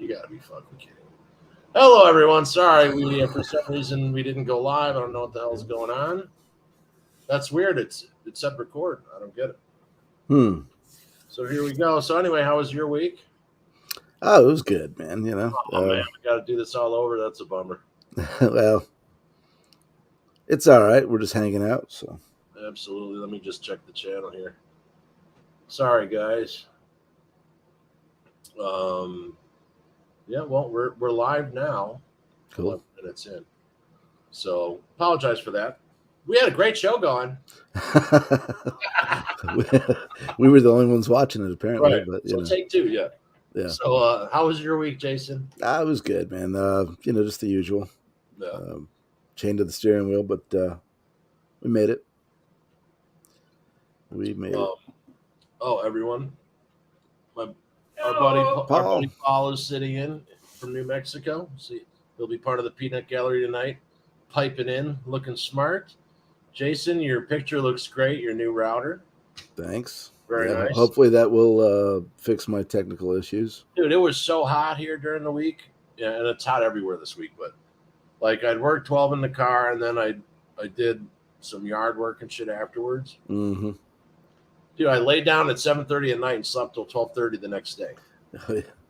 You gotta be fucking kidding. Hello, everyone. Sorry, for some reason we didn't go live. I don't know what the hell's going on. That's weird. It said record. I don't get it. So here we go. So anyway, how was your week? Oh, it was good, man. Oh man, we got to do this all over. That's a bummer. Well, it's all right. We're just hanging out. So absolutely. Let me just check the channel here. Sorry, guys. Yeah, well, we're live now. Cool. 11 minutes in. So apologize for that. We had a great show going. we were the only ones watching it, apparently. Right. But so take two, yeah. Yeah. So how was your week, Jason? It was good, man. Just the usual. Yeah. Chained to the steering wheel, but we made it. We made it. Oh, everyone. Our buddy Paul is sitting in from New Mexico. See, he'll be part of the Peanut Gallery tonight, piping in, looking smart. Jason, your picture looks great. Your new router. Thanks. Very nice. Hopefully that will fix my technical issues. Dude, it was so hot here during the week. Yeah, and it's hot everywhere this week. But like, I'd worked 12 in the car, and then I did some yard work and shit afterwards. Mm-hmm. Dude, I laid down at 7:30 at night and slept till 12:30 the next day.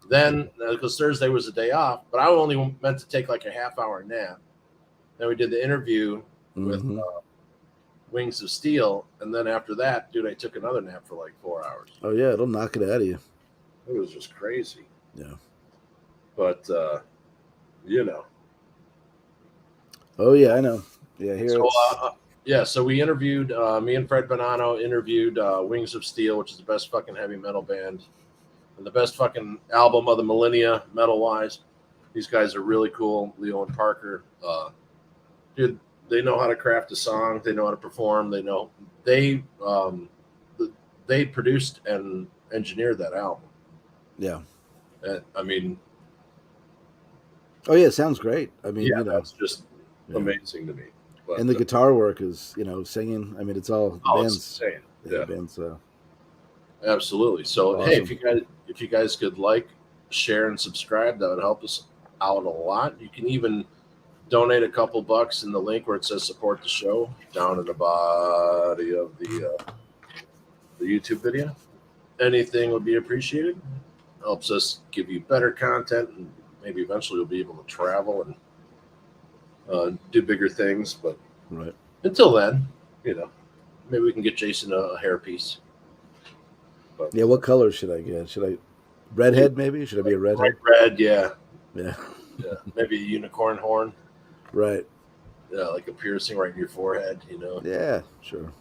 Then, because Thursday was a day off, but I only meant to take like a half-hour nap. Then we did the interview with Wings of Steel, and then after that, dude, I took another nap for like 4 hours. Oh yeah, it'll knock it out of you. It was just crazy. Yeah. But you know. Oh yeah, I know. Yeah, here. So, so we interviewed me and Fred Bonanno interviewed Wings of Steel, which is the best fucking heavy metal band and the best fucking album of the millennia metal wise. These guys are really cool, Leo and Parker. Dude, they know how to craft a song. They know how to perform. They produced and engineered that album. Yeah. I mean. Oh yeah, it sounds great. I mean, that's just amazing to me. But, and the guitar work is, singing. I mean, it's all bands. It's insane. Yeah, bands. Absolutely. So awesome. Hey, if you guys could like, share, and subscribe, that would help us out a lot. You can even donate a couple bucks in the link where it says support the show down in the body of the YouTube video. Anything would be appreciated. Helps us give you better content, and maybe eventually we'll be able to travel and do bigger things. But until then, maybe we can get Jason a hairpiece. But, yeah, what color should I get? Should I redhead maybe? Should I be a redhead? Red, yeah. Yeah. Yeah. Maybe a unicorn horn. Right. Yeah, like a piercing right in your forehead, Yeah, sure.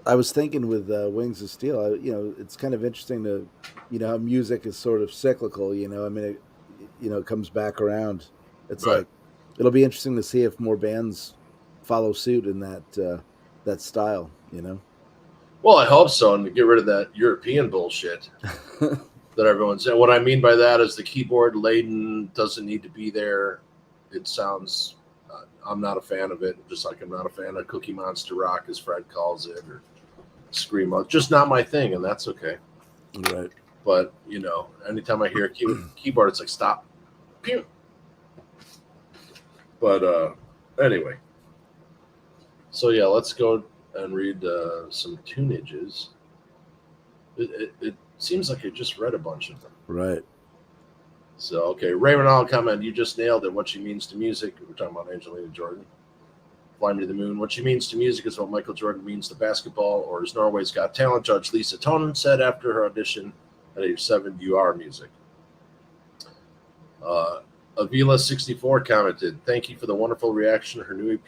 I was thinking with Wings of Steel, it's kind of interesting to, how music is sort of cyclical, I mean, it comes back around. It's like, it'll be interesting to see if more bands follow suit in that style, Well, I hope so, and to get rid of that European bullshit that everyone's saying. What I mean by that is the keyboard laden doesn't need to be there. It sounds, I'm not a fan of it, just like I'm not a fan of Cookie Monster Rock, as Fred calls it, or Screamo. Just not my thing, and that's okay. Right. But, anytime I hear a keyboard, it's like, stop. Pew. But anyway. So, yeah, let's go and read some tunages. It seems like I just read a bunch of them. Right. So, okay. Ray Ronald comment, you just nailed it. What she means to music. We're talking about Angelina Jordan. Fly Me to the Moon. What she means to music is what Michael Jordan means to basketball, or as Norway's Got Talent judge Lisa Tonen said after her audition at age 7, you are music. Avila64 commented, thank you for the wonderful reaction. Her new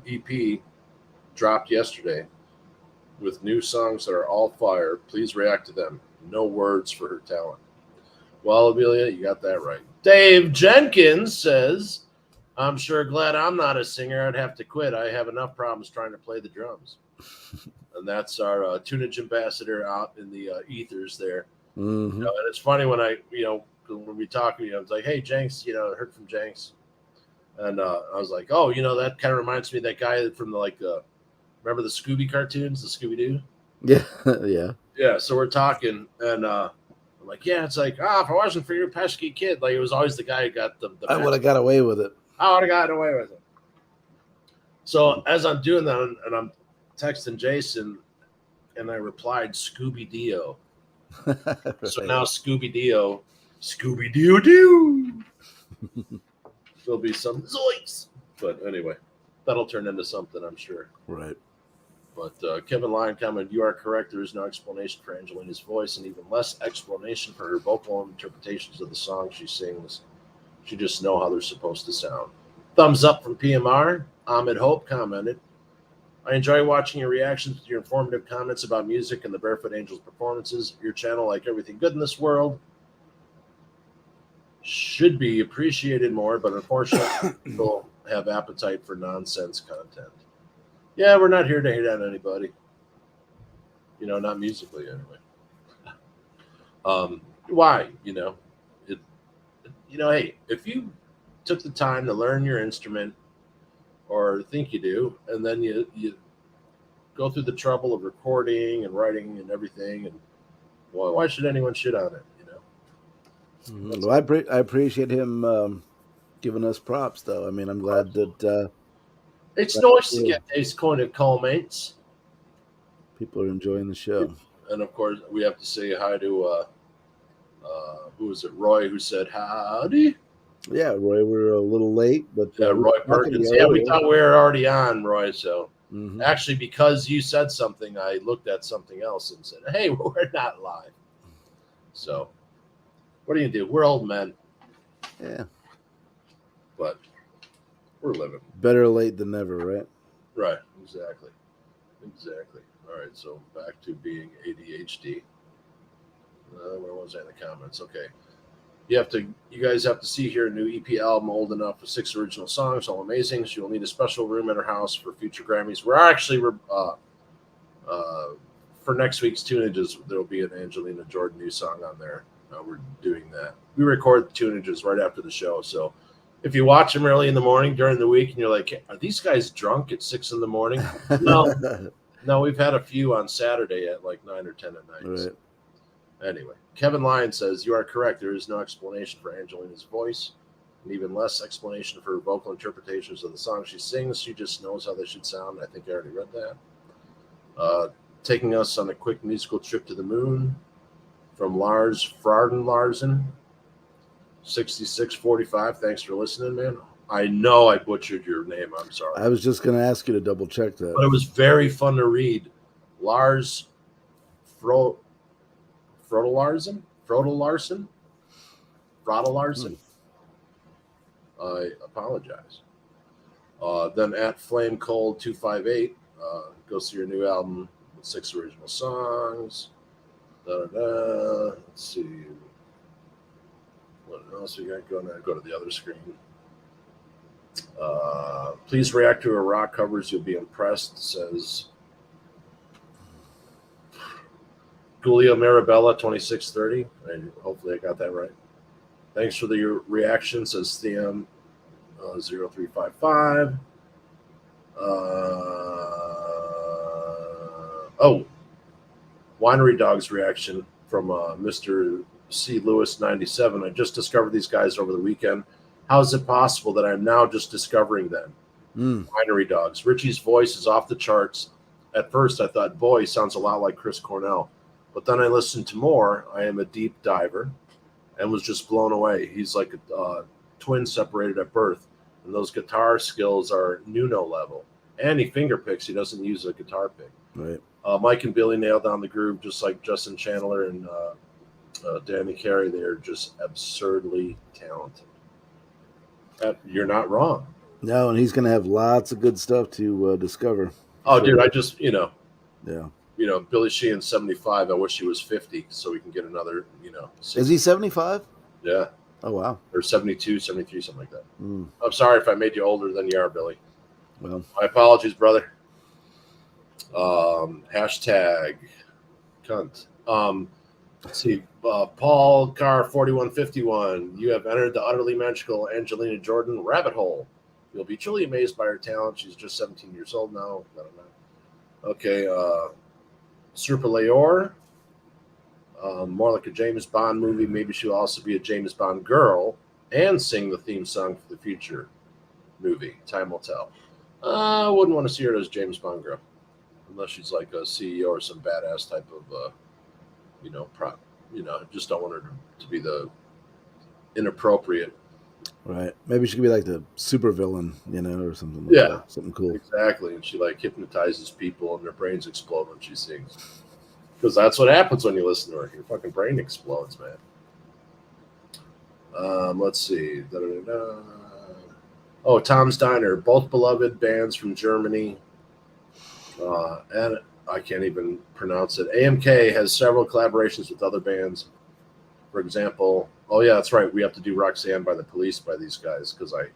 EP dropped yesterday with new songs that are all fire. Please react to them. No words for her talent. Well, Amelia, you got that right. Dave Jenkins says, I'm sure glad I'm not a singer. I'd have to quit. I have enough problems trying to play the drums. And that's our tunage ambassador out in the ethers there. Mm-hmm. And it's funny when when we talk, it's like, hey, Jenks, I heard from Jenks. And I was like, oh, that kind of reminds me of that guy from remember the Scooby cartoons, the Scooby-Doo? Yeah, yeah. Yeah, so we're talking, and I'm like, yeah, it's like, if it wasn't for your pesky kid, like it was always the guy who got the I would have got away with it. I would have gotten away with it. So as I'm doing that, and I'm texting Jason, and I replied Scooby Dio. Right. So now Scooby Dio doo. There'll be some zoinks, but anyway, that'll turn into something, I'm sure. Right. But Kevin Lyon commented, "You are correct. There is no explanation for Angelina's voice, and even less explanation for her vocal interpretations of the song she sings. She just know how they're supposed to sound." Thumbs up from PMR. Ahmed Hope commented, "I enjoy watching your reactions with your informative comments about music and the Barefoot Angels performances. Your channel, like everything good in this world, should be appreciated more, but unfortunately, people have appetite for nonsense content." Yeah, we're not here to hate on anybody. Not musically anyway. Why? Hey, if you took the time to learn your instrument or think you do, and then you go through the trouble of recording and writing and everything, and why should anyone shit on it? Well, I appreciate him giving us props, though. I mean, I'm glad that it's nice to get these kind of comments. People are enjoying the show. And of course, we have to say hi to who was it? Roy, who said howdy. Yeah, Roy, we're a little late, but Roy Perkins. Yeah, we thought we were already on, Roy. So actually, because you said something, I looked at something else and said, "Hey, we're not live." So, what do you do? We're old men. Yeah, but we're living. Better late than never, right? Right. Exactly. All right. So back to being ADHD. Where was I in the comments? Okay. You guys have to see here a new EP album old enough with 6 original songs, all amazing. So you'll need a special room in her house for future Grammys. We're actually for next week's Tunages, there'll be an Angelina Jordan new song on there. We're doing that. We record the Tunages right after the show, so if you watch them early in the morning during the week and you're like, are these guys drunk at 6 in the morning? No, we've had a few on Saturday at like 9 or 10 at night. Right. So. Anyway, Kevin Lyon says, "You are correct. There is no explanation for Angelina's voice, and even less explanation for her vocal interpretations of the song she sings. She just knows how they should sound." I think I already read that. Taking us on a quick musical trip to the moon from Lars Frarden Larsen, 6645. Thanks for listening, man. I know I butchered your name. I'm sorry. I was just going to ask you to double check that. But it was very fun to read. Lars Frodo Larsen? I apologize. Then at Flame Cold 258, go see your new album with 6 original songs. Let's see. What else we got going on? Go to the other screen. Please react to her rock covers. You'll be impressed, says Julio Marabella 2630. And hopefully I got that right. Thanks for the reaction, says Thiam 0355. Winery Dog's reaction from Mr. C. Lewis 97. I just discovered these guys over the weekend. How is it possible that I'm now just discovering them? Winery Dogs. Richie's voice is off the charts. At first, I thought, boy, he sounds a lot like Chris Cornell. But then I listened to more. I am a deep diver and was just blown away. He's like a twin separated at birth. And those guitar skills are Nuno level. And he finger picks. He doesn't use a guitar pick. Right. Mike and Billy nailed down the groove, just like Justin Chandler and Danny Carey. They are just absurdly talented. You're not wrong. No, and he's going to have lots of good stuff to discover. Oh, dude, I just, Yeah. Billy Sheehan's 75. I wish he was 50 so we can get another, 60. Is he 75? Yeah. Oh, wow. Or 72, 73, something like that. I'm sorry if I made you older than you are, Billy. Well, my apologies, brother. Hashtag cunt. Let's see. Paul Carr 4151. You have entered the utterly magical Angelina Jordan rabbit hole. You'll be truly amazed by her talent. She's just 17 years old now. Okay. Serpa Leor. More like a James Bond movie. Maybe she'll also be a James Bond girl and sing the theme song for the future movie. Time will tell. I wouldn't want to see her as James Bond girl unless she's like a CEO or some badass type of, prop. Just don't want her to be the inappropriate. Right. Maybe she could be like the super villain, or something like that. Something cool. Exactly. And she like hypnotizes people and their brains explode when she sings. Because that's what happens when you listen to her. Your fucking brain explodes, man. Let's see. Da-da-da-da. Oh, Tom's Diner. Both beloved bands from Germany. And I can't even pronounce it. AMK has several collaborations with other bands. For example, oh yeah, that's right. We have to do Roxanne by the Police by these guys because I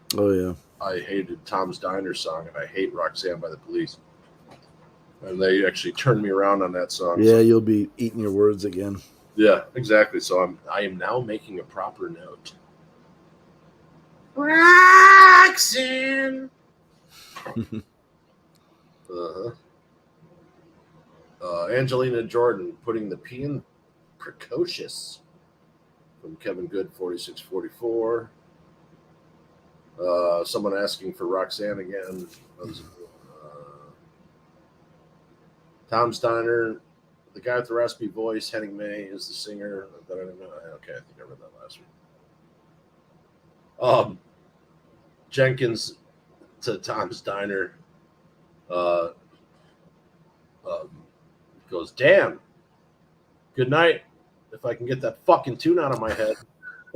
hated Tom's Diner song and I hate Roxanne by the Police. And they actually turned me around on that song. Yeah, you'll be eating your words again. Yeah, exactly. So I am now making a proper note. Roxanne. Angelina Jordan putting the P in precocious from Kevin Good 4644. Someone asking for Roxanne again. Tom Steiner, the guy with the raspy voice, Henning May is the singer. Okay, I think I read that last week. Jenkins to Tom Steiner goes, damn. Good night. If I can get that fucking tune out of my head.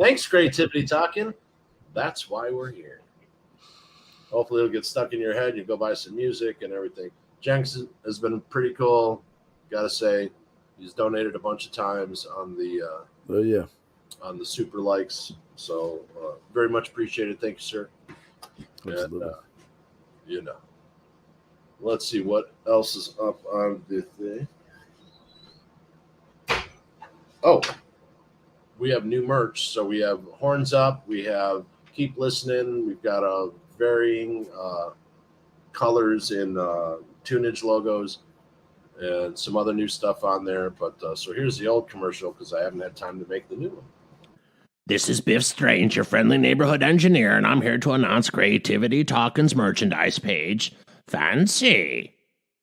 Thanks, CreatiVity Talkin. That's why we're here. Hopefully it'll get stuck in your head. You go buy some music and everything. Jenks has been pretty cool. Gotta say, he's donated a bunch of times on the on the super likes. So very much appreciated. Thank you, sir. And, let's see what else is up on the thing. Oh, we have new merch. So we have Horns Up. We have Keep Listening. We've got a varying colors in tunage logos and some other new stuff on there. But so here's the old commercial because I haven't had time to make the new one. This is Biff Strange, your friendly neighborhood engineer, and I'm here to announce CreatiVity Talkin's merchandise page. Fancy.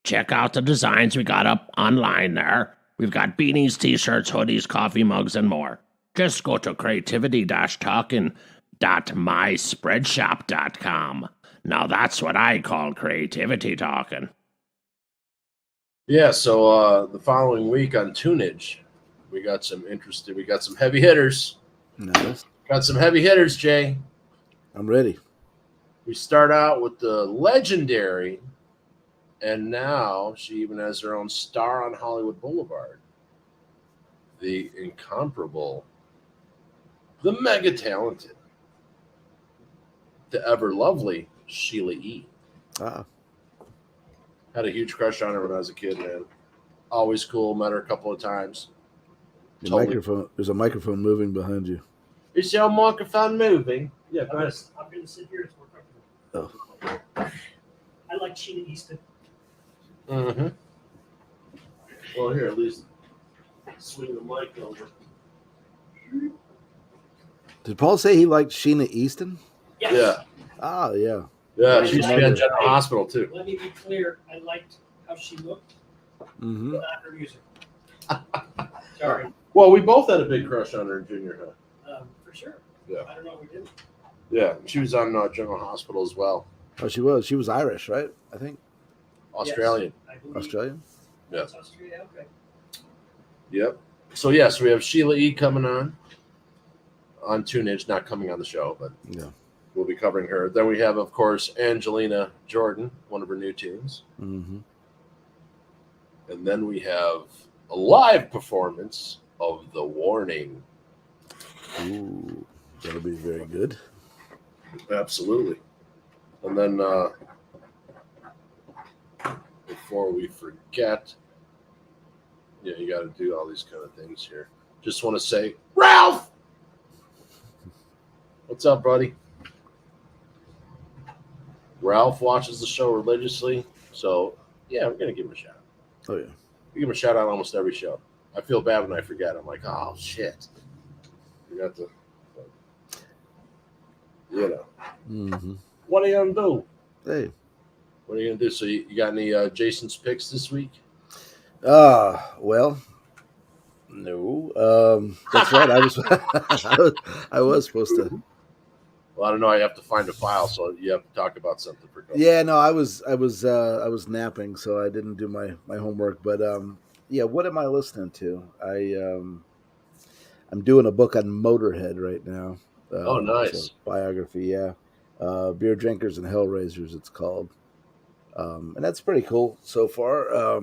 Check out the designs we got up online there. We've got beanies, t-shirts, hoodies, coffee mugs, and more. Just go to creativity-talkin.myspreadshop.com. Now that's what I call CreatiVity Talkin. Yeah, so the following week on Tunage, we got some heavy hitters. Nice. Got some heavy hitters, Jay. I'm ready. We start out with the legendary, and now she even has her own star on Hollywood Boulevard, the incomparable, the mega talented, the ever lovely Sheila E. Had a huge crush on her when I was a kid, man. Always cool. Met her a couple of times. There's a microphone moving behind you. Is your microphone moving? Yeah, I'm going to sit here. It's more comfortable. Oh. I like Sheena Easton. Mm-hmm. Well, here, at least swing the mic over. Did Paul say he liked Sheena Easton? Yes. Yeah. Oh, yeah. Yeah, she used to be at General Hospital, too. Let me be clear. I liked how she looked, but not her music. Sorry. Well, we both had a big crush on her in junior high. For sure. Yeah. I don't know if we did. Yeah, she was on General Hospital as well. Oh, she was. She was Irish, right? I think. Australian. Yes, I believe. Australian? Yeah. Australia, okay. Yep. So, yes, we have Sheila E. coming on Tunage, not coming on the show, but yeah, we'll be covering her. Then we have, of course, Angelina Jordan, one of her new tunes. Mm-hmm. And then we have a live performance of The Warning. Ooh, that'll be very good. Absolutely. And then before we forget, yeah, you got to do all these kind of things here. Just want to say, Ralph! What's up, buddy? Ralph watches the show religiously, so yeah, we're going to give him a shout out. Oh, yeah. We give him a shout out almost every show. I feel bad when I forget. I'm like, oh shit, forgot to. You know, what are you gonna do? Hey, what are you gonna do? So you got any Jason's picks this week? Well, no. That's right. I was supposed to. Well, I don't know. I have to find a file, so you have to talk about something for. Yeah, no, I was napping, so I didn't do my homework. But yeah, what am I listening to? I'm doing a book on Motorhead right now. Oh, nice. It's a biography. Yeah, Beer Drinkers and Hellraisers. It's called, and that's pretty cool so far.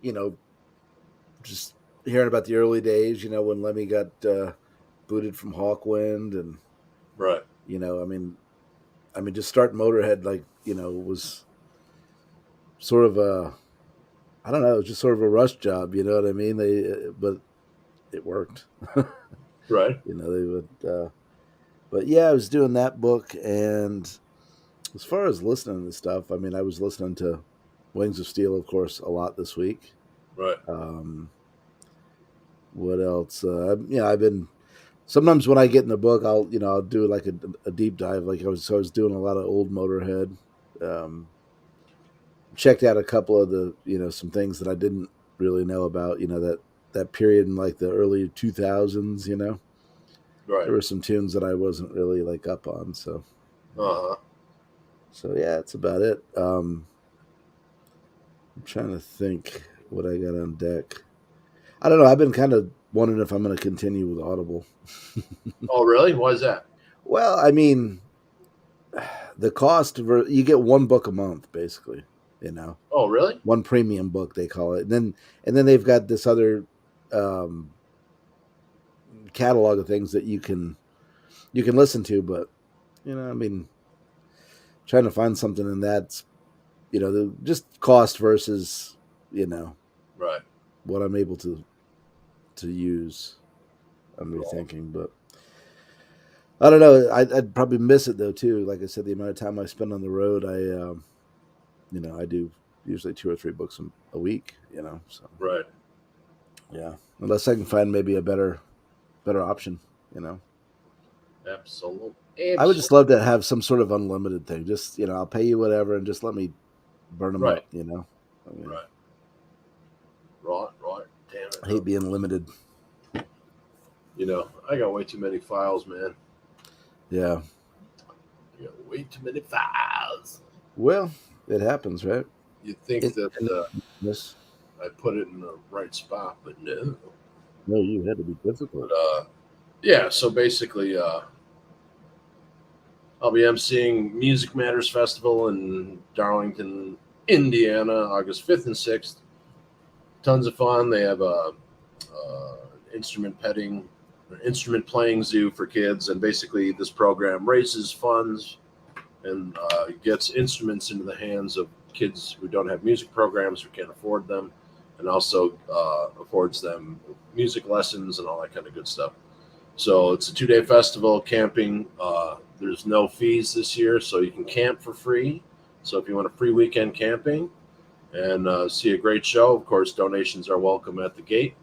You know, just hearing about the early days. You know, when Lemmy got booted from Hawkwind, and right. You know, I mean, just starting Motorhead, like, you know, was sort of a, I don't know, it was just sort of a rush job. You know what I mean? But it worked. Right. You know, they would. But yeah, I was doing that book, and as far as listening to stuff, I mean, I was listening to Wings of Steel, of course, a lot this week. Right. What else? I've been sometimes when I get in the book, I'll do like a deep dive. Like I was doing a lot of old Motorhead. Checked out a couple of the some things that I didn't really know about. You know, that period in like the early 2000s. You know, right. There were some tunes that I wasn't really like up on. So. So yeah, that's about it. I'm trying to think what I got on deck. I don't know. I've been kind of wondering if I'm going to continue with Audible. Oh, really? Why is that? Well, I mean, the cost you get one book a month, basically. You know. Oh, really? One premium book, they call it, and then they've got this other catalog of things that you can listen to. But I mean, trying to find something in that's just cost versus right, what I'm able to use. I'm rethinking, but I don't know. I'd probably miss it though too. Like I said, the amount of time I spend on the road, I do usually 2 or 3 books a week. So right, yeah. Unless I can find maybe a better option. Absolutely. I would just love to have some sort of unlimited thing. Just I'll pay you whatever, and just let me burn them up. Right. Damn it. I hate being limited. I got way too many files, man. Yeah. I got way too many files. Well, it happens, right? You'd think that yes, I put it in the right spot, but no. No, you had to be difficult. But, yeah, so basically, I'll be emceeing Music Matters Festival in Darlington, Indiana, August 5th and 6th. Tons of fun. They have a instrument playing zoo for kids, and basically this program raises funds and gets instruments into the hands of kids who don't have music programs or can't afford them, and also affords them music lessons and all that kind of good stuff. So it's a 2-day festival, camping. There's no fees this year, so you can camp for free. So if you want a free weekend camping and see a great show, of course, donations are welcome at the gate.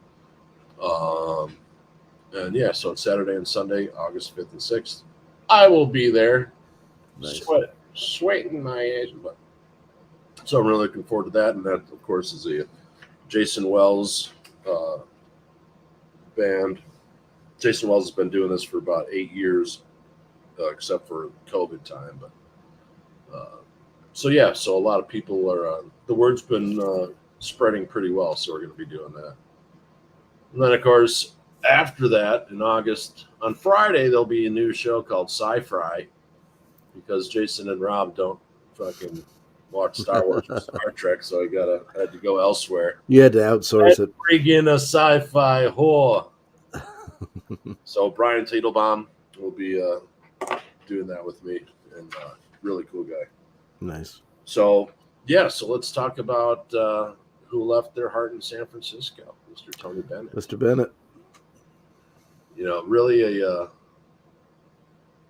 And yeah, so it's Saturday and Sunday, August 5th and 6th. I will be there. Nice. Sweating my ass. So I'm really looking forward to that. And that, of course, is a Jason Wells band. Jason Wells has been doing this for about 8 years, except for COVID time. But so a lot of people are. The word's been spreading pretty well, so we're going to be doing that. And then, of course, after that, in August, on Friday, there'll be a new show called Sci-Fi, because Jason and Rob don't fucking watch Star Wars or Star Trek, so I had to go elsewhere. You had to outsource it. Bring in a sci-fi whore. So Brian Teitelbaum will be doing that with me, and really cool guy. Nice. So yeah, so let's talk about who left their heart in San Francisco, Mr. Tony Bennett. Mr. Bennett. Really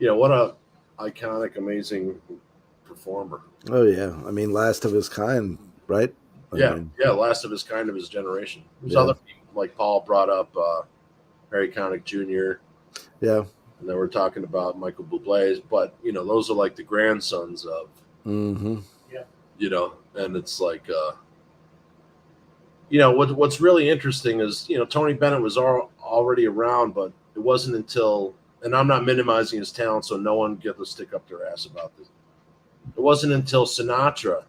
what a iconic, amazing performer. Oh yeah, I mean, last of his kind, right? last of his kind of his generation. There's Yeah. other people, like Paul brought up Harry Connick Jr. Yeah. And then we're talking about Michael Bublé, but those are like the grandsons of, Mm-hmm. And it's like, what's really interesting is, Tony Bennett was already around, but it wasn't until, and I'm not minimizing his talent, so no one get the stick up their ass about this. It wasn't until Sinatra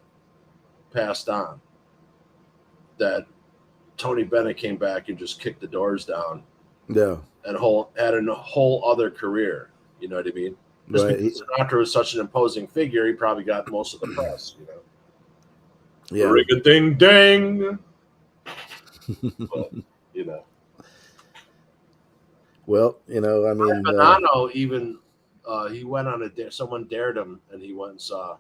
passed on that Tony Bennett came back and just kicked the doors down. Yeah. And had a whole other career. You know what I mean? Just Right. because Sinatra was such an imposing figure, he probably got most of the press. Yeah. Ring-a-ding-ding. But, Well, I mean, Bonanno even he went on someone dared him, and he went and saw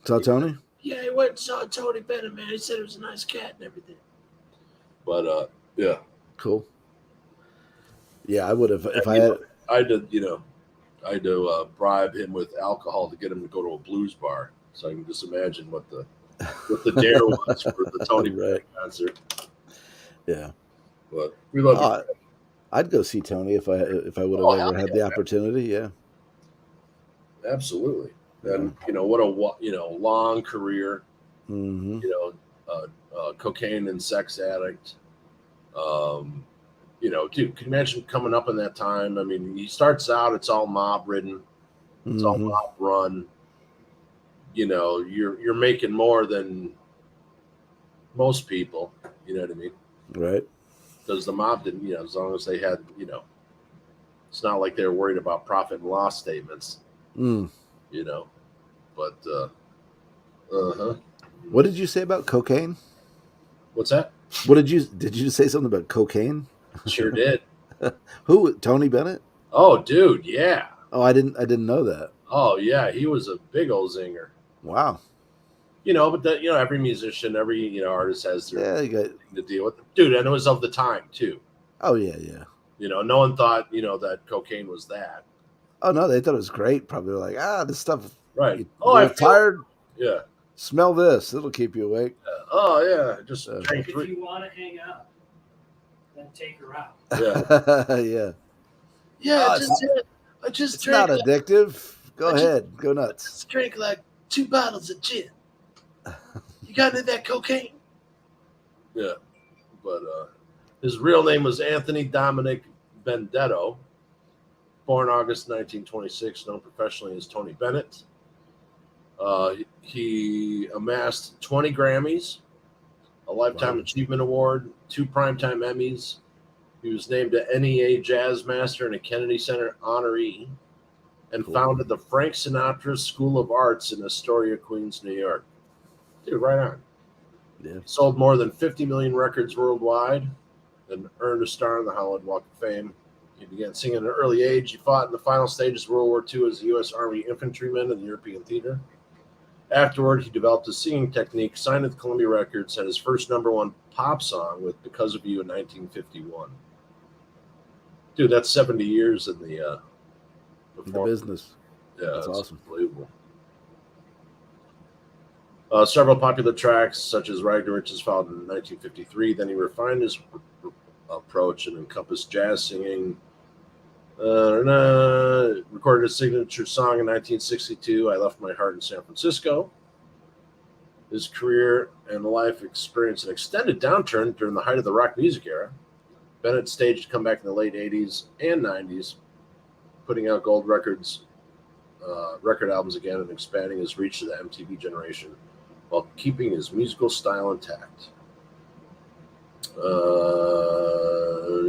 Tony. Yeah, he went and saw Tony Bennett. Man, he said it was a nice cat and everything. But yeah, cool. Yeah, I would have if I had. I had to bribe him with alcohol to get him to go to a blues bar. So I can just imagine what the dare was for the Tony Bennett concert. Yeah, but we love you. I'd go see Tony if I would have ever had the opportunity. Yeah, absolutely. And what a long career. Mm-hmm. Cocaine and sex addict. Dude, can you imagine coming up in that time? I mean, he starts out, it's all mob ridden, it's all mob run. You're making more than most people. You know what I mean? Right. Because the mob didn't, as long as they had, it's not like they were worried about profit and loss statements. But What did you say about cocaine? What's that? Did you say something about cocaine? Sure did. Who? Tony Bennett? Oh, dude, yeah. Oh, I didn't know that. Oh, yeah, he was a big old zinger. Wow. But every musician, every artist has their thing to deal with. Dude, and it was of the time too. Oh yeah. No one thought that cocaine was that. Oh no, they thought it was great. Probably like this stuff. Right. I feel tired. Yeah. Smell this; it'll keep you awake. Oh yeah, just drink. If you want to hang out, then take her out. Yeah. Yeah. Yeah. It's not addictive. Go ahead, go nuts. Just drink like 2 bottles of gin. You got any of that cocaine? Yeah, but his real name was Anthony Dominic Benedetto. Born August 1926, known professionally as Tony Bennett. He amassed 20 Grammys, a Lifetime Achievement Award, 2 Primetime Emmys. He was named a NEA Jazz Master and a Kennedy Center honoree, and founded the Frank Sinatra School of Arts in Astoria, Queens, New York. Dude, right on. Yeah. Sold more than 50 million records worldwide and earned a star on the Hollywood Walk of Fame. He began singing at an early age. He fought in the final stages of World War II as a U.S. Army infantryman in the European theater. Afterward, he developed a singing technique, signed with Columbia Records, had his first #1 pop song with Because of You in 1951. Dude, that's 70 years in the business. Yeah, that's awesome. Unbelievable. Several popular tracks, such as Rag to Riches, followed in 1953. Then he refined his approach and encompassed jazz singing. Recorded his signature song in 1962, I Left My Heart in San Francisco. His career and life experienced an extended downturn during the height of the rock music era. Bennett staged a comeback in the late 80s and 90s, putting out gold record albums again and expanding his reach to the MTV generation while keeping his musical style intact.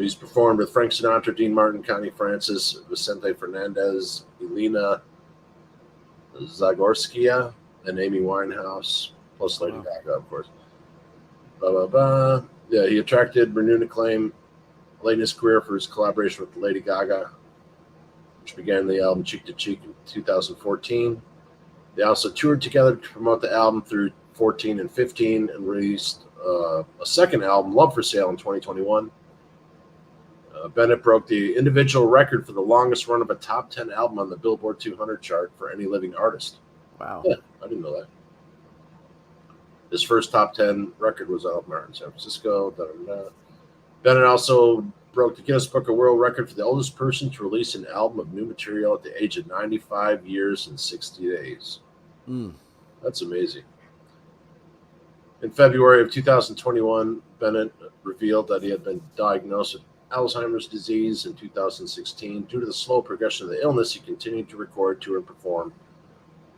He's performed with Frank Sinatra, Dean Martin, Connie Francis, Vicente Fernandez, Elena Zagorskia, and Amy Winehouse, plus Lady Gaga, of course. Yeah, he attracted renewed acclaim late in his career for his collaboration with Lady Gaga, which began the album Cheek to Cheek in 2014. They also toured together to promote the album through 14 and 15 and released a second album, Love for Sale, in 2021. Bennett broke the individual record for the longest run of a top 10 album on the Billboard 200 chart for any living artist. Wow. Yeah, I didn't know that. His first top 10 record was out of Martin, San Francisco. Bennett also broke the Guinness Book of World Record for the oldest person to release an album of new material at the age of 95 years and 60 days. That's amazing. In February of 2021, Bennett revealed that he had been diagnosed with Alzheimer's disease in 2016. Due to the slow progression of the illness, he continued to record, tour, and perform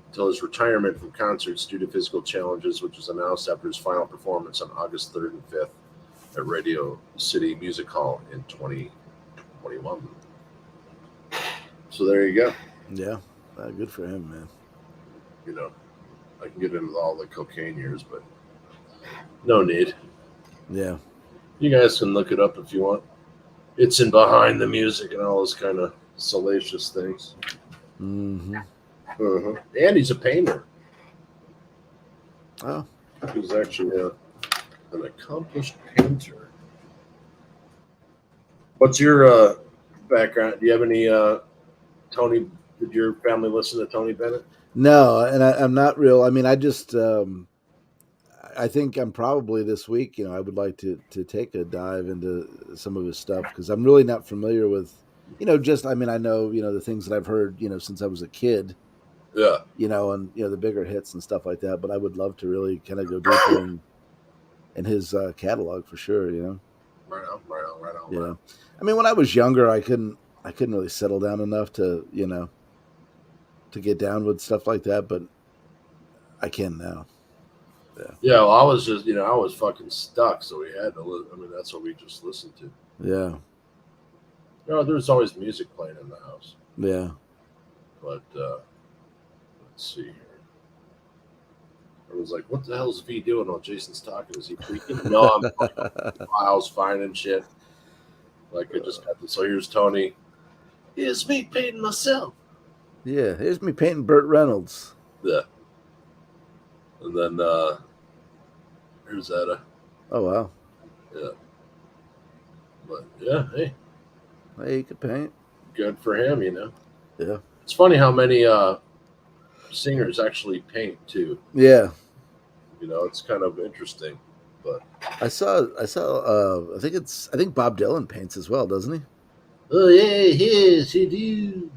until his retirement from concerts due to physical challenges, which was announced after his final performance on August 3rd and 5th at Radio City Music Hall in 2021. So there you go. Yeah, good for him, man. You know, I can get into all the cocaine years, but no need. Yeah. You guys can look it up if you want. It's in Behind the Music and all those kind of salacious things. Mm-hmm. And he's a painter. Oh. He's actually an accomplished painter. What's your background? Do you have any Tony? Did your family listen to Tony Bennett? No, and I'm not real. I mean, I just I think I'm probably this week. I would like to take a dive into some of his stuff because I'm really not familiar with. Just I mean, I know the things that I've heard since I was a kid. Yeah. And the bigger hits and stuff like that. But I would love to really kind of go deeper in his catalog for sure. Right on. Yeah. I mean, when I was younger, I couldn't really settle down enough to to get down with stuff like that, but I can now. Yeah. Well, I was just I was fucking stuck, so we had to. I mean, that's what we just listened to. Yeah. There's always music playing in the house. Yeah. But let's see here. I was like, what the hell is V doing while Jason's talking? Is he freaking? No, I'm files finding shit. Like I just got this. So here's Tony. Here's me painting myself. Yeah, here's me painting Burt Reynolds. Yeah. And then here's Etta. Oh wow. Yeah. But yeah, hey, you could paint. Good for him, Yeah. It's funny how many singers actually paint too. Yeah. It's kind of interesting. But I saw I think Bob Dylan paints as well, doesn't he? Oh yeah, yes, he do.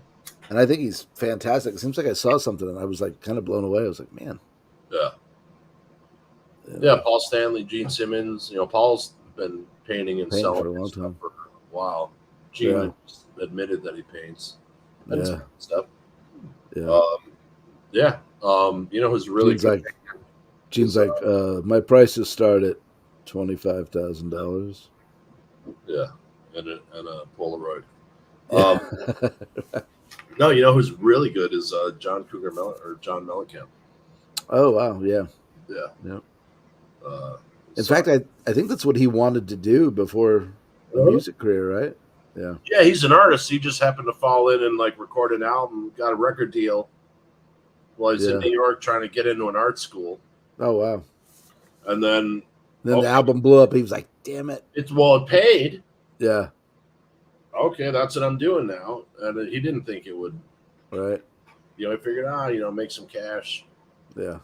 And I think he's fantastic. It seems like I saw something and I was like kind of blown away. I was like, man. Yeah, Paul Stanley, Gene Simmons. Paul's been painting and selling for a long time. For a while. Gene admitted that he paints. And stuff. Yeah. Who's really good? Gene's like, my prices start at $25,000. Yeah, and a Polaroid. No, who's really good is John Mellencamp. Oh wow, yeah. In fact, I think that's what he wanted to do before a music career, right? Yeah. Yeah, he's an artist. He just happened to fall in and record an album, got a record deal while he's in New York trying to get into an art school. Oh wow. And then the album blew up. He was like, damn it. It paid. Yeah. Okay, that's what I'm doing now. And he didn't think it would. Right. He figured, make some cash. Yeah.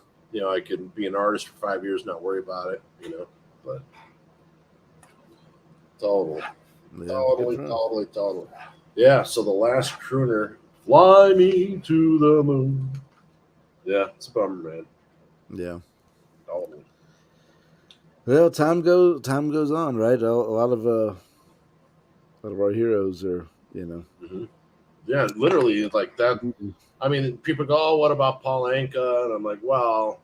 I could be an artist for 5 years, not worry about it, but totally. Yeah, so the last crooner, Fly Me to the Moon. Yeah, it's a bummer, man. Yeah. Totally. Well, time goes on, right? A lot of our heroes are, Mm-hmm. Yeah, literally like that. Mm-hmm. I mean, people go, "Oh, what about Paul Anka?" And I'm like, "Well,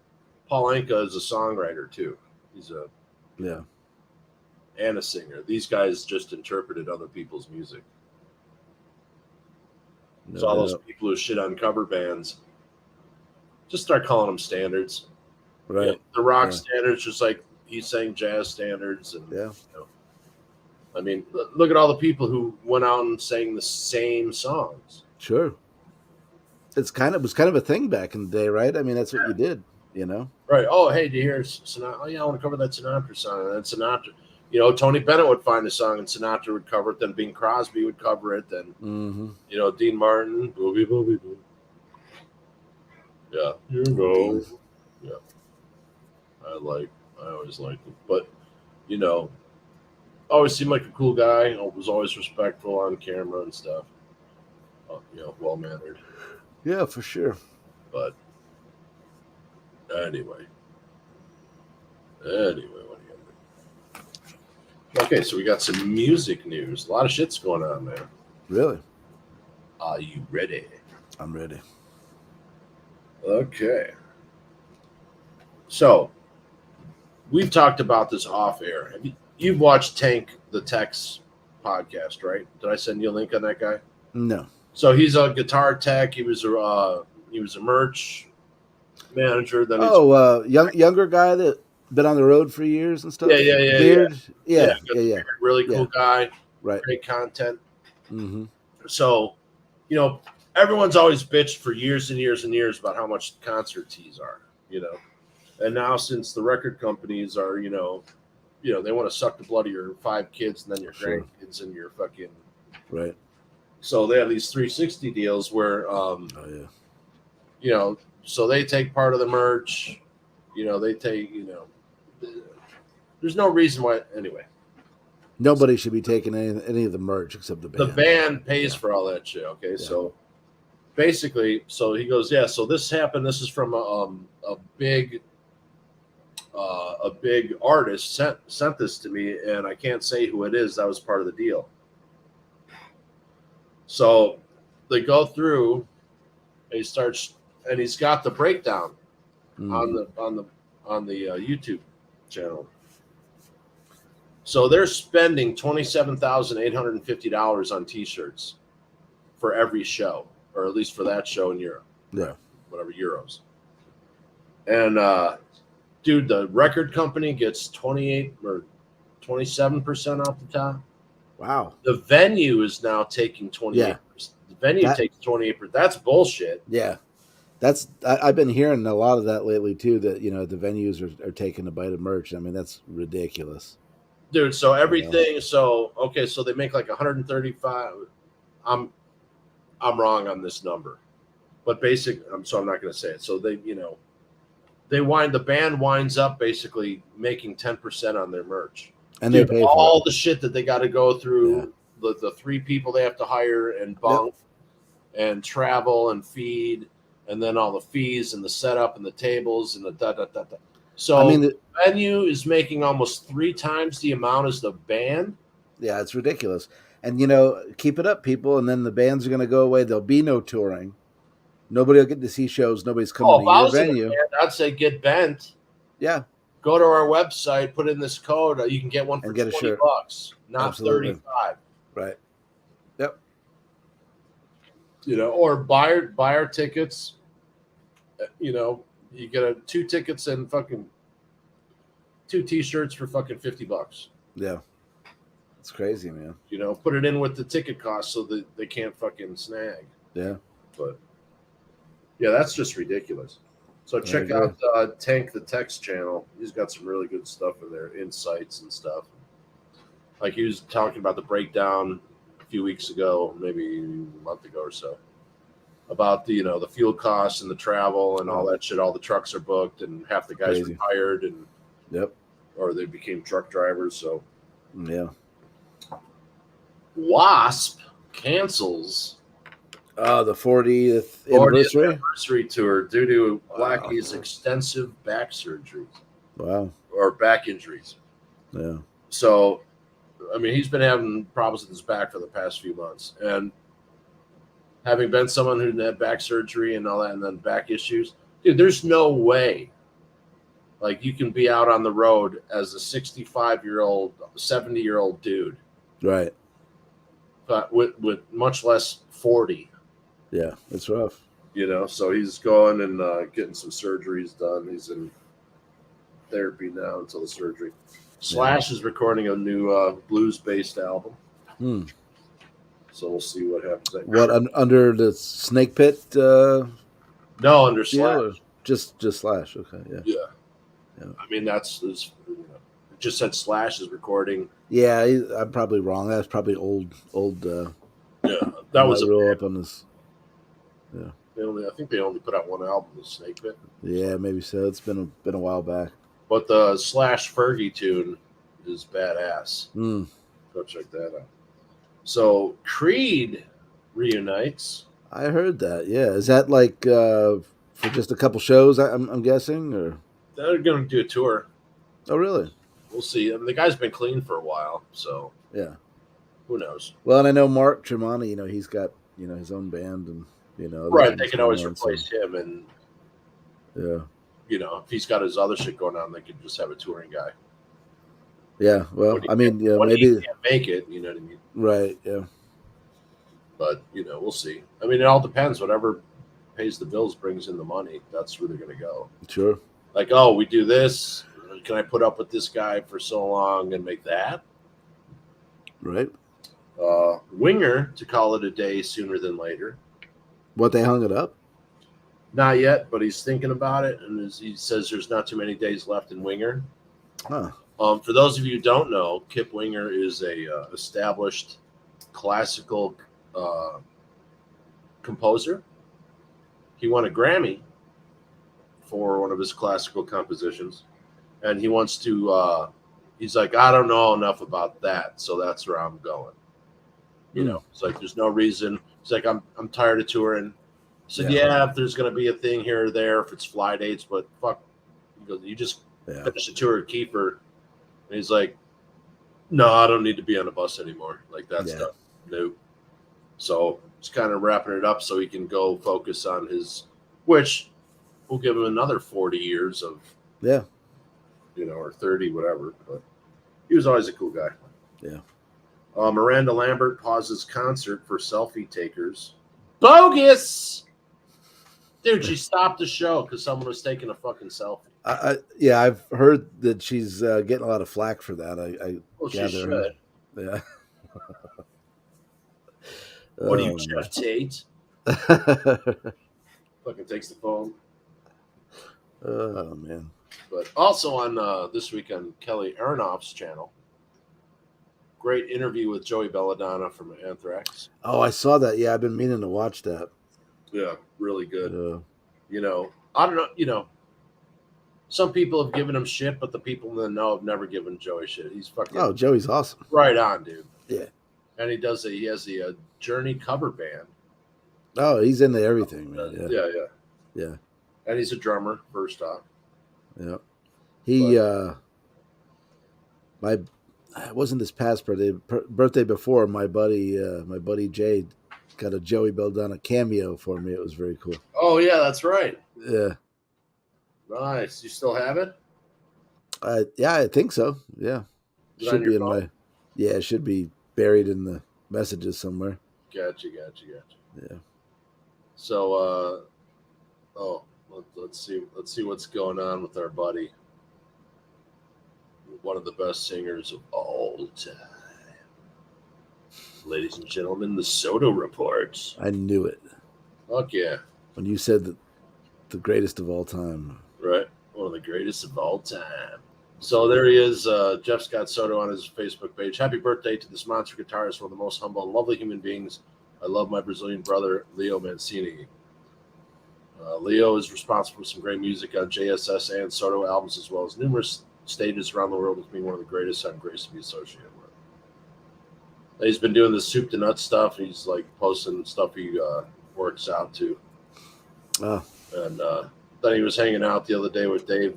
Paul Anka is a songwriter too. He's and a singer. These guys just interpreted other people's music. So all those people who shit on cover bands, just start calling them standards. Right. The rock standards, just like he sang jazz standards, and I mean, look at all the people who went out and sang the same songs. Sure. It was kind of a thing back in the day, right? I mean, that's what you did, Right. Oh, hey, do you hear Sinatra? Oh, yeah, I want to cover that Sinatra song. And then Sinatra, Tony Bennett would find a song and Sinatra would cover it. Then Bing Crosby would cover it. Then, Dean Martin. Boogie, boogie, boogie. Yeah. Here goes. Yeah. I always liked him, but you know, always seemed like a cool guy. Was always respectful on camera and stuff. You know, well mannered. Yeah, for sure. But anyway, what are you gonna do? Okay, so we got some music news. A lot of shit's going on, man. Really? Are you ready? I'm ready. Okay. So we've talked about this off air. You've watched Tank the Tech's podcast, right? Did I send you a link on that guy? No. So he's a guitar tech. He was a merch manager. Then younger guy that been on the road for years and stuff. Yeah. Beard. Yeah. Yeah. Really cool guy. Right. Great content. Mm-hmm. So, you know, everyone's always bitched for years and years and years about how much concert fees are, you know. And now since the record companies are, you know, they want to suck the blood of your 5 kids and then your grandkids and your fucking right. So they have these 360 deals where you know, so they take part of the merch, you know, they take, you know, there's no reason why anyway. Nobody should be taking any of the merch except the band. The band pays for all that shit, okay? Yeah. So basically, so he goes, yeah, so this happened. This is from a big artist sent this to me, and I can't say who it is. That was part of the deal. So they go through, and he's got the breakdown on the YouTube channel. So they're spending $27,850 on T-shirts for every show, or at least for that show in Europe. Yeah, whatever euros. And dude, the record company gets 28 or 27% off the top. Wow. The venue is now taking 28%. Yeah. The venue takes 28%. That's bullshit. Yeah. I've been hearing a lot of that lately too, that, you know, the venues are taking a bite of merch. I mean, that's ridiculous. Dude, so everything, so they make like 135. I'm wrong on this number. But so I'm not going to say it. So they, you know, the band winds up basically making 10% on their merch. And they pay all the shit that they got to go through, the 3 people they have to hire and bunk and travel and feed, and then all the fees and the setup and the tables and the da. So I mean, the venue is making almost 3 times the amount as the band. Yeah, it's ridiculous. And, you know, keep it up, people, and then the bands are going to go away. There'll be no touring. Nobody will get to see shows. Nobody's coming to your venue. Band, I'd say get bent. Yeah. Go to our website, put in this code. You can get one for $20, not Absolutely. $35. Right. Yep. You know, or buy our tickets. You know, you get 2 tickets and fucking 2 T-shirts for fucking $50. Yeah. It's crazy, man. You know, put it in with the ticket cost so that they can't fucking snag. Yeah. But yeah, that's just ridiculous. So check out Tank the Tech's channel. He's got some really good stuff in there, insights and stuff. Like he was talking about the breakdown a few weeks ago, maybe a month ago or so, about the, you know, the fuel costs and the travel and all that shit. All the trucks are booked and half the guys retired and or they became truck drivers. So Wasp cancels the 40th anniversary tour due to Blackie's extensive back surgery. Wow. Or back injuries. Yeah. So, I mean, he's been having problems with his back for the past few months. And having been someone who had back surgery and all that, and then back issues, dude, there's no way. Like, you can be out on the road as a 65-year-old, 70-year-old dude. Right. But with much less 40. Yeah, it's rough. You know, so he's going and getting some surgeries done. He's in therapy now until the surgery. Slash is recording a new blues-based album. So we'll see what happens. What, under the Snake Pit? No, under Slash. Just Slash. Okay, yeah. I mean, that's it just said Slash is recording. Yeah, I'm probably wrong. That's probably old. That was real up on this. Yeah. I think they only put out one album, the Snake Pit. Yeah, maybe so. It's been a while back. But the Slash Fergie tune is badass. Mm. Go check that out. So Creed reunites. I heard that. Yeah, is that like for just a couple shows? I'm guessing, or They're going to do a tour. Oh, really? We'll see. I mean, the guy's been clean for a while, so yeah. Who knows? Well, and I know Mark Tremonti. He's got his own band, and other right. things They can going always on, replace him, and yeah. If he's got his other shit going on, they could just have a touring guy. Yeah. Well, I mean, maybe he can't make it. You know what I mean? Right. Yeah. But we'll see. I mean, it all depends. Whatever pays the bills brings in the money. That's where they're going to go. Sure. Like, oh, we do this. Can I put up with this guy for so long and make that? Right. Winger to call it a day sooner than later. What, they hung it up? Not yet, but he's thinking about it, and he says there's not too many days left in Winger. Huh. For those of you who don't know, Kip Winger is a established classical composer. He won a Grammy for one of his classical compositions, and he wants to. He's like, I don't know enough about that, so that's where I'm going. It's like there's no reason. He's like, I'm tired of touring. So yeah, if there's gonna be a thing here or there, if it's fly dates, but fuck, you just finish a tour at Kiefer, and he's like, no, I don't need to be on a bus anymore. Like that stuff, nope. So he's kind of wrapping it up so he can go focus on his, which will give him another 40 years of or 30, whatever. But he was always a cool guy. Yeah. Miranda Lambert pauses concert for selfie takers. Bogus! Dude, she stopped the show because someone was taking a fucking selfie. I've heard that she's getting a lot of flack for that. She should. Yeah. What are you, Jeff Tate? Fucking takes the phone. Oh, man. But also on this week on Kelly Aronoff's channel, great interview with Joey Belladonna from Anthrax. Oh, I saw that. Yeah, I've been meaning to watch that. Yeah, really good. I don't know. Some people have given him shit, but the people that know have never given Joey shit. He's fucking. Oh, Joey's awesome. Right on, dude. Yeah. And he has the Journey cover band. Oh, he's into everything, man. Yeah. And he's a drummer, first off. Yeah. He it wasn't this past birthday before, my buddy Jay got a Joey Belladonna cameo for me. It was very cool. Oh yeah, that's right. Yeah. Nice. You still have it? Yeah, I think so. Yeah. Should be in phone? it should be buried in the messages somewhere. Gotcha. Yeah. So let's see what's going on with our buddy. One of the best singers of all time. Ladies and gentlemen, the Soto Report. I knew it. Fuck yeah. When you said that the greatest of all time. Right. One of the greatest of all time. So there he is, Jeff Scott Soto on his Facebook page. Happy birthday to this monster guitarist, one of the most humble and lovely human beings. I love my Brazilian brother, Leo Mancini. Leo is responsible for some great music on JSS and Soto albums, as well as numerous stages around the world, with being one of the greatest I'm graced to be associated with. He's been doing the soup to nuts stuff. He's like posting stuff he works out to. Oh. And then he was hanging out the other day with Dave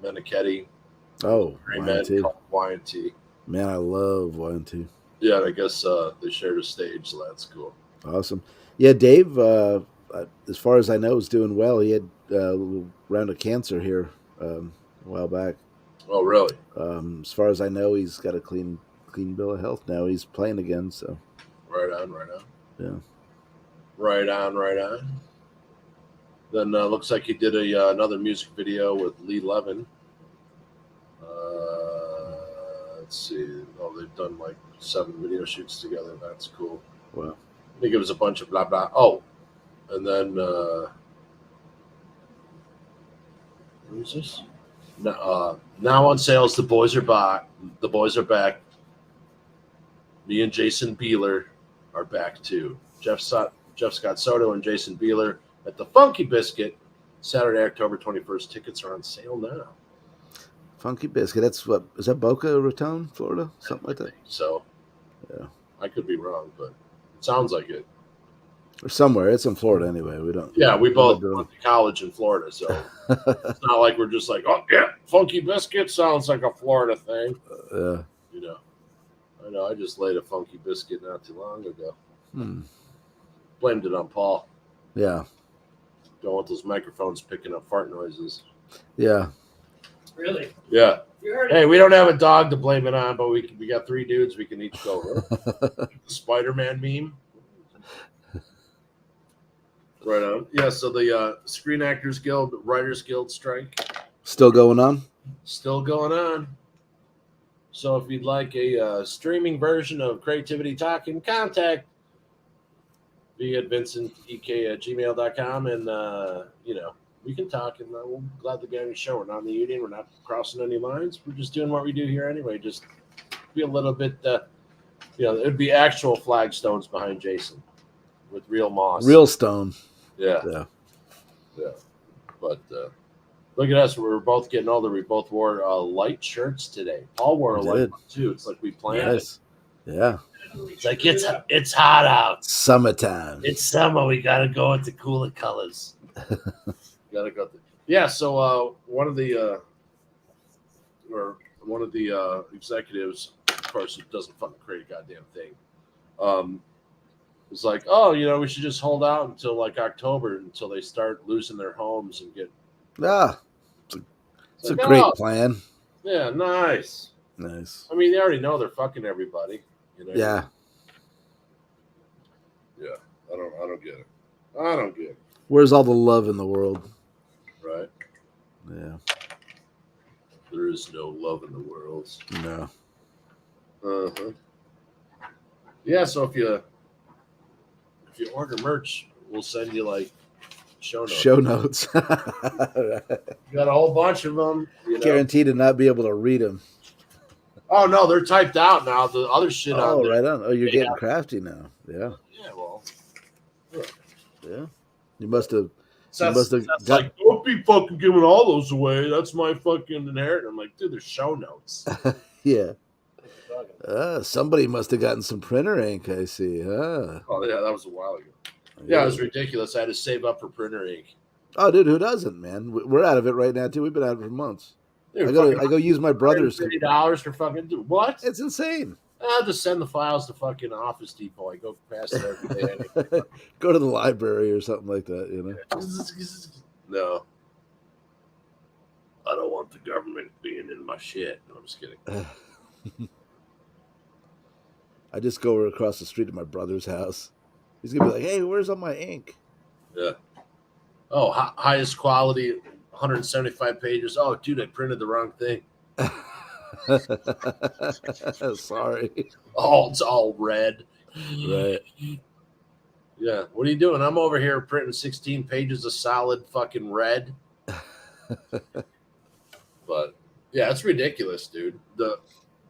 Meniketti. Oh, Y&T. Man, I love Y&T. Yeah, and I guess they shared a stage, so that's cool. Awesome. Yeah, Dave, as far as I know, is doing well. He had a little round of cancer here a while back. Oh, really? As far as I know, he's got a clean bill of health now. He's playing again, so. Right on. Yeah. Right on. Then looks like he did another music video with Lee Levin. Let's see. Oh, they've done like 7 video shoots together. That's cool. Wow. I think it was a bunch of blah blah. Oh, and then who's this? Now on sales. The boys are back. Me and Jason Beeler are back too. Jeff Scott Soto and Jason Beeler at the Funky Biscuit, Saturday, October 21st. Tickets are on sale now. Funky Biscuit. That's what is that? Boca Raton, Florida, something like that. So, yeah, I could be wrong, but it sounds like it. Or somewhere. It's in Florida anyway. We don't. Yeah, we both went to college in Florida, so it's not like we're just like, oh yeah, Funky Biscuit sounds like a Florida thing. Yeah. You know. I know. I just laid a Funky Biscuit not too long ago. Blamed it on Paul. Yeah. Don't want those microphones picking up fart noises. Yeah. Really? Yeah. You heard Hey, we don't have a dog to blame it on, but we got 3 dudes. We can each go. The Spider-Man meme. Right on. Yeah. So the Screen Actors Guild, Writers Guild strike still going on. Still going on. So if you'd like a streaming version of CreatiVity Talkin, contact me at vincentek@gmail.com, and we can talk, and we'll gladly get on your show. We're not in the union. We're not crossing any lines. We're just doing what we do here anyway. Just be a little bit, it'd be actual flagstones behind Jason with real moss. Real stone. Yeah. But look at us. We're both getting older. We both wore light shirts today. Paul wore a light one too. It's like we planned it. Yeah. It's like it's hot out. Summertime. It's summer. We gotta go with the cooler colors. Gotta go. Yeah. So one of the executives, of course, who doesn't fucking create a goddamn thing, was like, oh, we should just hold out until like October until they start losing their homes and get. It's a great plan. Yeah, nice. Nice. I mean, they already know they're fucking everybody. Yeah. Yeah. I don't get it. I don't get it. Where's all the love in the world? Right. Yeah. There is no love in the world. No. Uh-huh. Yeah, so if you order merch, we'll send you like show notes. Show notes. You got a whole bunch of them. Guaranteed to not be able to read them. Oh no, they're typed out now. The other shit. Oh, right on. Oh, you're getting crafty now. Yeah. Yeah. Well. Yeah. You must have. That's like, don't be fucking giving all those away. That's my fucking inheritance. I'm like, dude, there's show notes. Yeah. Somebody must have gotten some printer ink. I see. Oh yeah, that was a while ago. Yeah, it was ridiculous. I had to save up for printer ink. Oh, dude, who doesn't, man? We're out of it right now too. We've been out of it for months. Dude, I go use my brother's. $30 for fucking what? It's insane. I just send the files to fucking Office Depot. I go past it every day. Go to the library or something like that, No. I don't want the government being in my shit. No, I'm just kidding. I just go across the street to my brother's house. He's going to be like, hey, where's all my ink? Yeah. Oh, highest quality, 175 pages. Oh, dude, I printed the wrong thing. Sorry. Oh, it's all red. Right. Yeah. What are you doing? I'm over here printing 16 pages of solid fucking red. But yeah, it's ridiculous, dude. The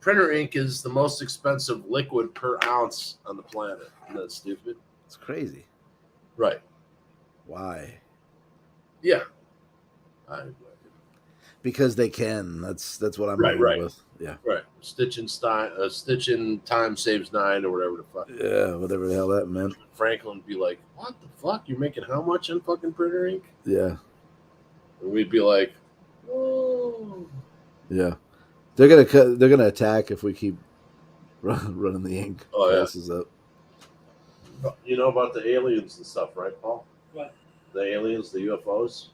printer ink is the most expensive liquid per ounce on the planet. Isn't that stupid? It's crazy. Right. Why? Yeah. Because they can. That's what I'm right with. Yeah. Right. Stitching time saves 9 or whatever the fuck. Yeah, whatever the hell that meant. Franklin would be like, "What the fuck? You're making how much on fucking printer ink?" Yeah. And we'd be like, "Oh." Yeah. They're gonna attack if we keep running the ink prices up. You know about the aliens and stuff, right, Paul? What? The aliens, the UFOs.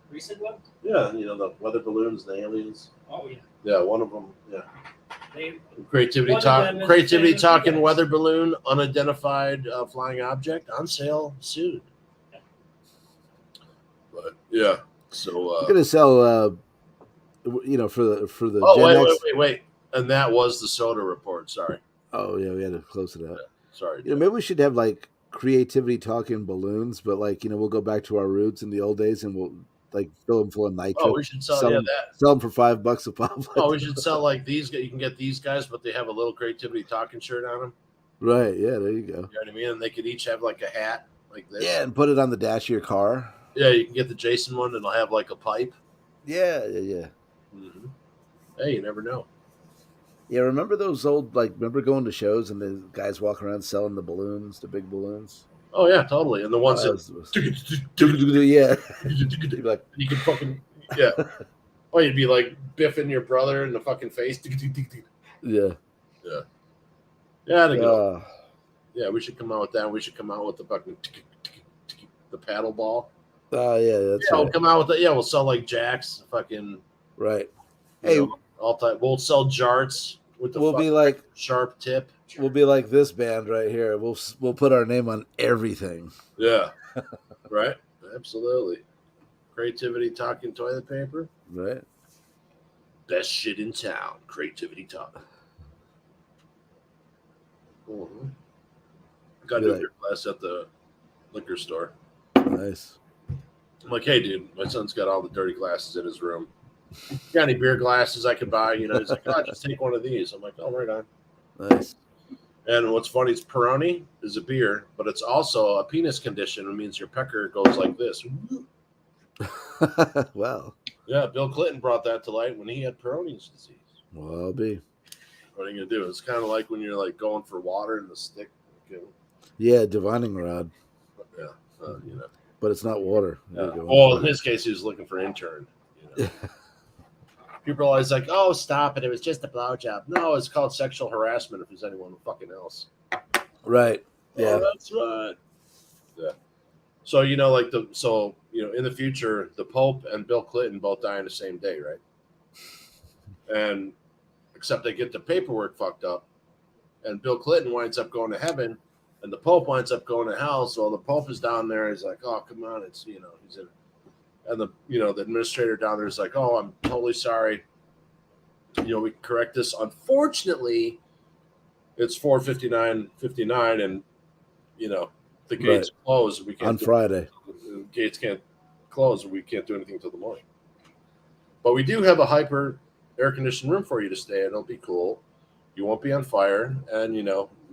Recent one? Yeah, the weather balloons, the aliens. Oh yeah. Yeah, one of them. Yeah. Creativity Talkin weather balloon, unidentified flying object on sale soon. Yeah. But yeah, so I'm gonna sell. For the. Oh Gen X. wait, and that was the soda report. Sorry. Oh yeah, we had to close it out. Yeah, sorry. Maybe we should have like creativity talking balloons, but we'll go back to our roots in the old days and we'll fill them full of nitro. Oh, we should sell them for $5 a pop. Oh, we should sell like these. You can get these guys, but they have a little creativity talking shirt on them. Right. Yeah. There you go. You know what I mean? And they could each have like a hat like this. Yeah, and put it on the dash of your car. Yeah, you can get the Jason one, and it'll have like a pipe. Yeah. Mm-hmm. hey, you never know. Yeah, remember those old remember going to shows and the guys walking around selling the balloons, the big balloons? Oh yeah, totally. And the ones yeah, you'd be like, you could fucking yeah. Oh, you'd be like biffing your brother in the fucking face. yeah, Yeah. Yeah, to go. uh, Yeah, we should come out with that. We should come out with the fucking the paddle ball. oh yeah, that's Yeah, right. we'll come out with that. Yeah, we'll sell like jacks, fucking Right. you Hey, know, all time. We'll sell jarts with the we'll be like sharp tip. we'll be like this band right here. We'll put our name on everything. Yeah. Right? Absolutely. CreatiVity Talking toilet paper. Right. Best shit in town. CreatiVity Talking. Mm-hmm. Got a beer glass at the liquor store. Nice. I'm like, hey, dude, my son's got all the dirty glasses in his room. Got any beer glasses I could buy? You know, he's like, oh, just take one of these. I'm like, oh, right on. Nice. And what's funny is Peroni is a beer, but it's also a penis condition. It means your pecker goes like this. Wow. Yeah, Bill Clinton brought that to light when he had Peroni's disease. Well, I'll be. What are you gonna do? It's kind of like when you're like going for water in the stick. You know? Yeah, divining rod. Yeah, you know. But it's not water. Well, in his case, he was looking for intern. You know? People are always like, "Oh, stop it! It was just a blowjob." No, it's called sexual harassment. If there's anyone fucking else, right? Yeah, oh, that's right. Yeah. So you know, like in the future, the Pope and Bill Clinton both die on the same day, right? And except they get the paperwork fucked up, and Bill Clinton winds up going to heaven, and the Pope winds up going to hell. So the Pope is down there. He's like, "Oh, come on, it's he's in." And the administrator down there is like, "Oh, I'm totally sorry. We can correct this. Unfortunately, it's 4:59:59, and the gates close. We can't on Friday. The gates can't close. We can't do anything till the morning. But we do have a hyper air-conditioned room for you to stay in. It'll be cool. You won't be on fire, and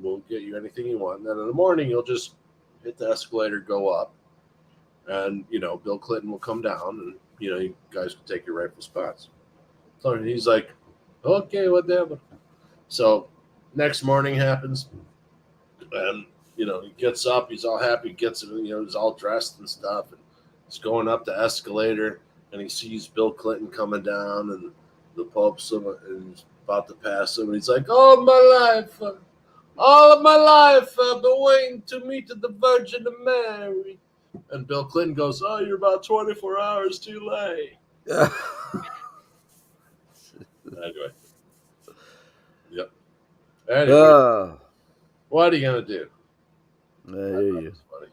we'll get you anything you want. And then in the morning, you'll just hit the escalator, go up. And, Bill Clinton will come down and, you guys can take your rightful spots." So he's like, "Okay, whatever." So next morning happens and, he gets up, he's all happy, he's all dressed and stuff. And he's going up the escalator and he sees Bill Clinton coming down and the Pope's and he's about to pass him. And he's like, all of my life, I've been waiting to meet the Virgin Mary. And Bill Clinton goes, "Oh, you're about 24 hours too late." Anyway. Yep. Anyway, what are you going to do? I hear you. Funny.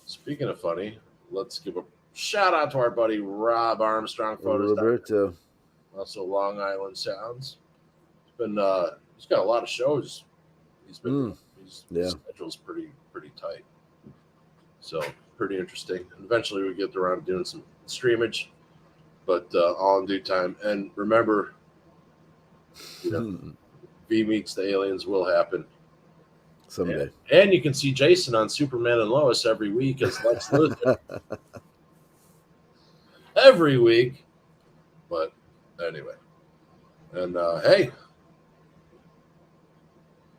Speaking of funny, let's give a shout out to our buddy Rob Armstrong Photos. Roberto. Also Long Island Sounds. He's got a lot of shows. His schedule's pretty tight. So pretty interesting. And eventually we get around to doing some streamage, but all in due time. And remember, V Meets the Aliens will happen someday. And you can see Jason on Superman and Lois every week as Lex Luthor. Every week. But anyway. And hey,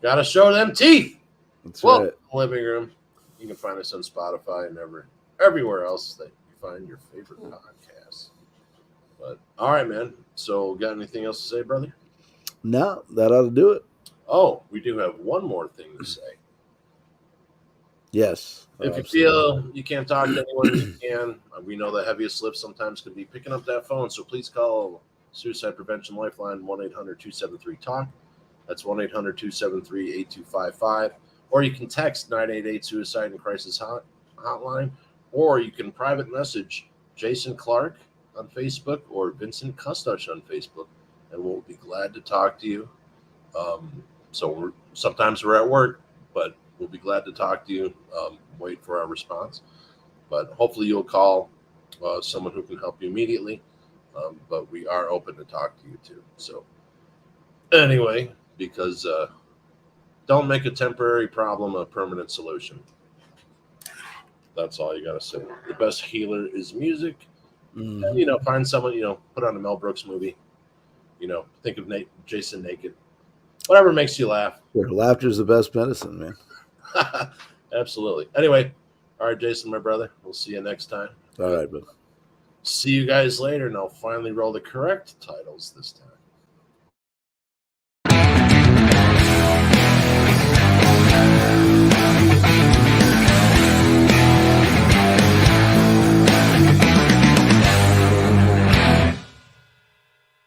gotta show them teeth. That's right. Living room. You can find us on Spotify and everywhere else that you find your favorite podcasts. But all right, man. So, got anything else to say, brother? No, that ought to do it. Oh, we do have one more thing to say. Yes. If you feel you can't talk to anyone, you can. We know the heaviest lift sometimes can be picking up that phone. So please call Suicide Prevention Lifeline 1-800-273-TALK. That's 1-800-273-8255. Or you can text 988 Suicide and Crisis Hotline. Or you can private message Jason Clark on Facebook or Vincent Kustosh on Facebook. And we'll be glad to talk to you. Sometimes we're at work, but we'll be glad to talk to you. Wait for our response. But hopefully you'll call someone who can help you immediately. But we are open to talk to you too. So anyway, because don't make a temporary problem a permanent solution. That's all you got to say. The best healer is music. Mm-hmm. And, find someone, put on a Mel Brooks movie. think of Jason naked. Whatever makes you laugh. Sure, laughter's the best medicine, man. Absolutely. Anyway, all right, Jason, my brother. We'll see you next time. All right, bud. See you guys later, and I'll finally roll the correct titles this time.